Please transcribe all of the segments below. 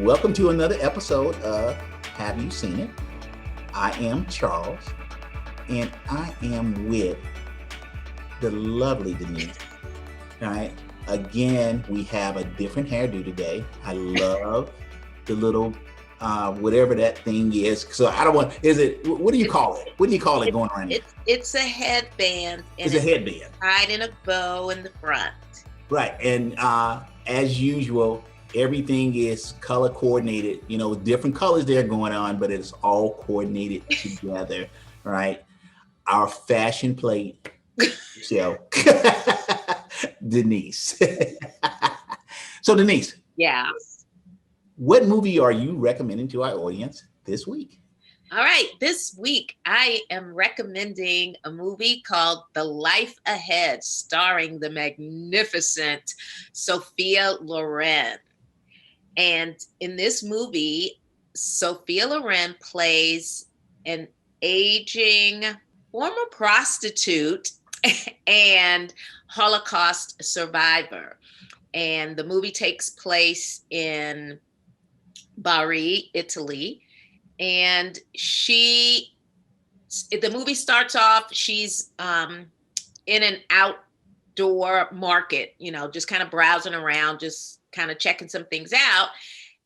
Welcome to another episode of Have You Seen It? I am Charles, and I am with the lovely Denise. All right. Again, we have a different hairdo today. I love the little whatever that thing is. So I don't want. Is it? What do you call it? What do you call it going around here? It's a headband, and It's a headband. tied in a bow in the front. Right. And as usual, everything is color coordinated, different colors there going on, but it's all coordinated together, right? Our fashion plate show, Denise. So Denise, Yeah. what movie are you recommending to our audience this week? All right. This week, I am recommending a movie called The Life Ahead, starring the magnificent Sophia Loren. And in this movie, Sophia Loren plays an aging former prostitute and Holocaust survivor. And the movie takes place in Bari, Italy. And the movie starts off, she's in an outdoor market, just kind of browsing around, just kind of checking some things out.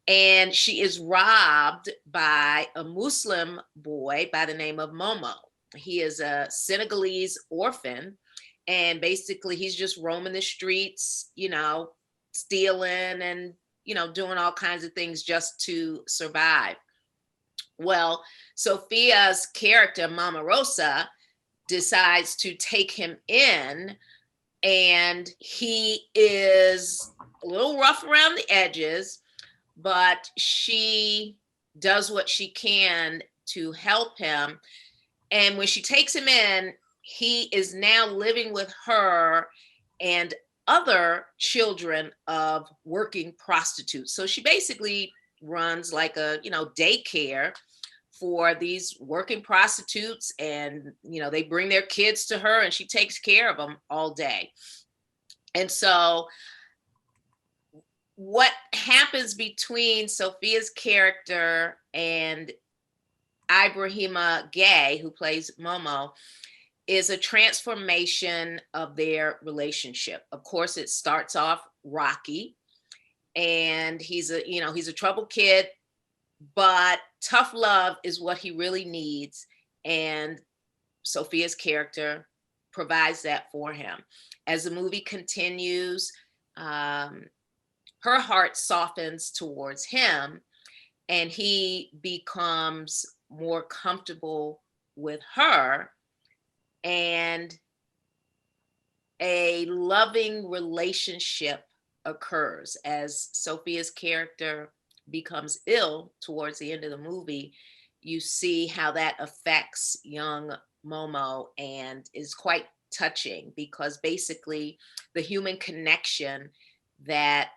And she is robbed by a Muslim boy by the name of Momo. He is a Senegalese orphan. And basically he's just roaming the streets, stealing and, doing all kinds of things just to survive. Well, Sophia's character, Mama Rosa, decides to take him in, and he is a little rough around the edges, but she does what she can to help him. And when she takes him in, he is now living with her and other children of working prostitutes. So she basically runs like a, daycare for these working prostitutes, and, they bring their kids to her and she takes care of them all day. And so what happens between Sophia's character and Ibrahima Gay, who plays Momo, is a transformation of their relationship. Of course, it starts off rocky, and he's a troubled kid, but tough love is what he really needs. And Sophia's character provides that for him. As the movie continues, her heart softens towards him, and he becomes more comfortable with her, and a loving relationship occurs. As Sophia's character becomes ill towards the end of the movie, you see how that affects young Momo, and is quite touching, because basically the human connection that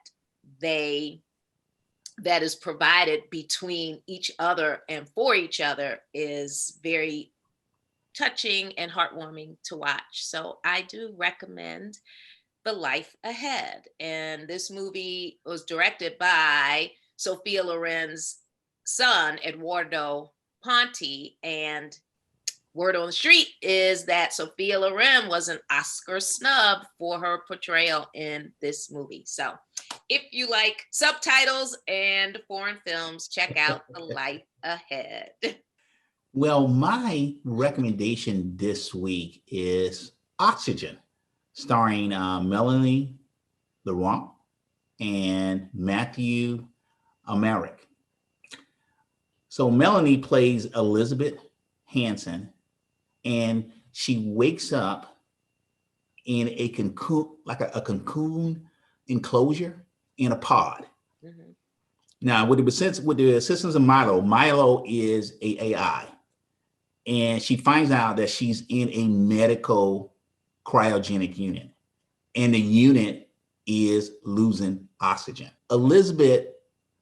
is provided between each other and for each other is very touching and heartwarming to watch. So I do recommend The Life Ahead. And this movie was directed by Sophia Loren's son, Eduardo Ponti. And word on the street is that Sophia Loren was an Oscar snub for her portrayal in this movie. So if you like subtitles and foreign films, check out The Life Ahead. Well, my recommendation this week is Oxygen, starring Melanie Laurent and Matthew Americ. So Melanie plays Elizabeth Hansen, and she wakes up in a cocoon, like a cocoon enclosure in a pod. Mm-hmm. Now, with the assistance of Milo is a AI, and she finds out that she's in a medical cryogenic unit, and the unit is losing oxygen. Elizabeth,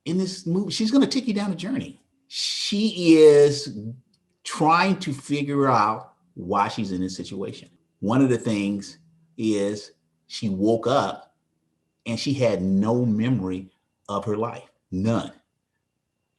in this movie, she's going to take you down a journey. She is trying to figure out why she's in this situation. One of the things is she woke up and she had no memory of her life, none.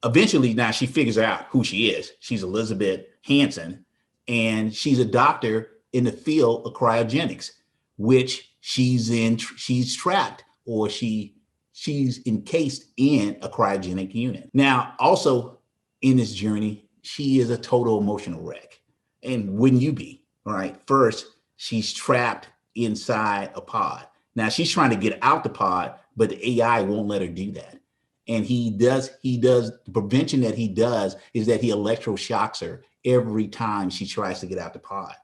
eventually now she figures out who she is. She's Elizabeth Hansen, and she's a doctor in the field of cryogenics, which she's trapped, or she's encased in a cryogenic unit. Now, also in this journey, she is a total emotional wreck. And wouldn't you be? All right. First, she's trapped inside a pod. Now she's trying to get out the pod, but the AI won't let her do that. And the prevention that he does is that he electroshocks her every time she tries to get out the pod.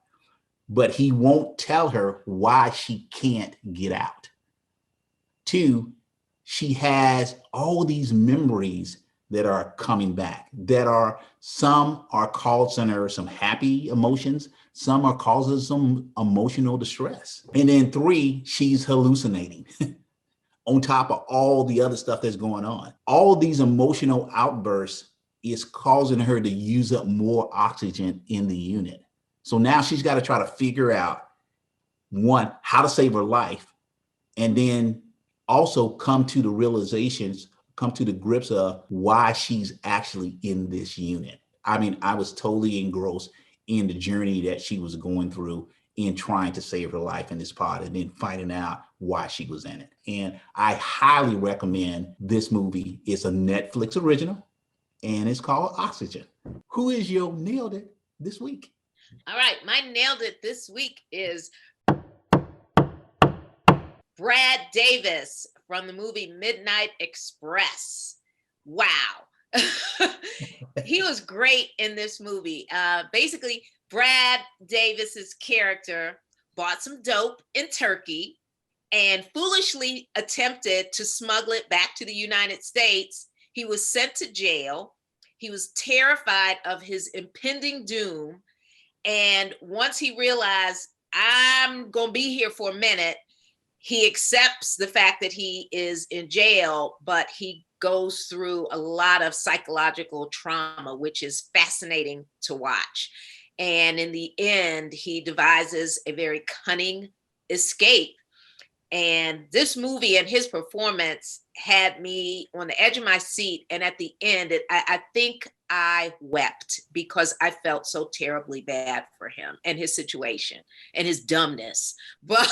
But he won't tell her why she can't get out. Two, she has all these memories that are coming back, some are causing her some happy emotions, some are causing some emotional distress. And then three, she's hallucinating on top of all the other stuff that's going on. All these emotional outbursts is causing her to use up more oxygen in the unit. So now she's got to try to figure out, one, how to save her life, and then also come to the grips of why she's actually in this unit. I mean, I was totally engrossed in the journey that she was going through in trying to save her life in this pod, and then finding out why she was in it. And I highly recommend this movie. It's a Netflix original, and it's called Oxygen. Who is your nailed it this week? All right, my nailed it this week is Brad Davis from the movie Midnight Express. Wow. He was great in this movie. Basically, Brad Davis's character bought some dope in Turkey and foolishly attempted to smuggle it back to the United States. He was sent to jail. He was terrified of his impending doom. And once he realized, I'm going to be here for a minute, he accepts the fact that he is in jail, but he goes through a lot of psychological trauma, which is fascinating to watch. And in the end, he devises a very cunning escape. And this movie and his performance had me on the edge of my seat. And at the end, I think I wept because I felt so terribly bad for him and his situation and his dumbness. But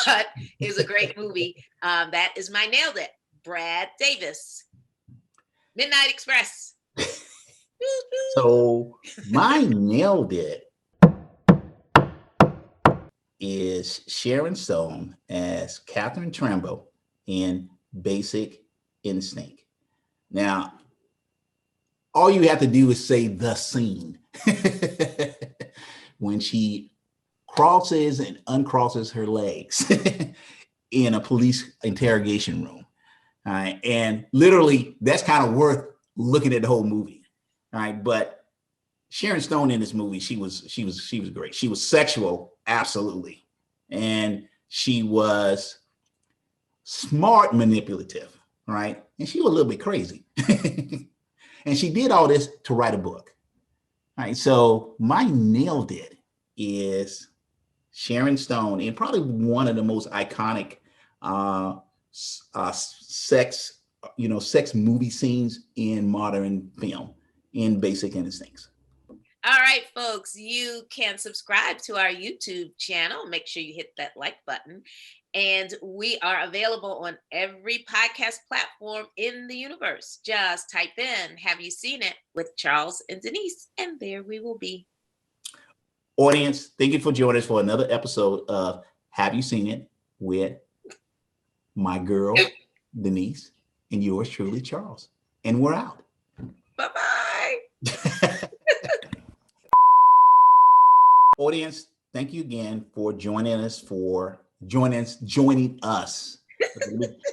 it was a great movie. That is my nailed it. Brad Davis, Midnight Express. So my nailed it is Sharon Stone as Catherine Trambo in Basic Instinct. Now, all you have to do is say the scene when she crosses and uncrosses her legs in a police interrogation room. All right. And literally, that's kind of worth looking at the whole movie. All right. But Sharon Stone in this movie, she was great. She was sexual, absolutely. And she was smart, manipulative, right? And she was a little bit crazy. And she did all this to write a book. All right. So my nailed it is Sharon Stone in probably one of the most iconic sex movie scenes in modern film, in Basic Instincts. All right, folks, you can subscribe to our YouTube channel. Make sure you hit that like button. And we are available on every podcast platform in the universe. Just type in, have you seen it, with Charles and Denise? And there we will be. Audience, thank you for joining us for another episode of Have You Seen It with my girl, Denise, and yours truly, Charles. And we're out. Bye-bye. Audience, thank you again for joining us. Let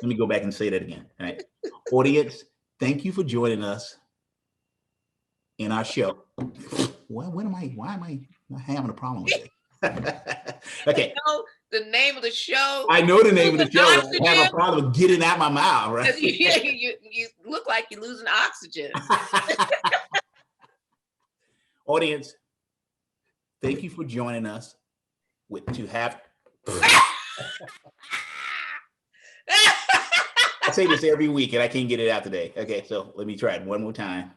me go back and say that again. All right. Audience, thank you for joining us in our show. Why am I having a problem with it? Okay. You know the name of the show. I know the name of the show. I have a problem with getting out my mouth, right? You look like you're losing oxygen. Audience, thank you for joining us I say this every week and I can't get it out today. Okay, so let me try it one more time.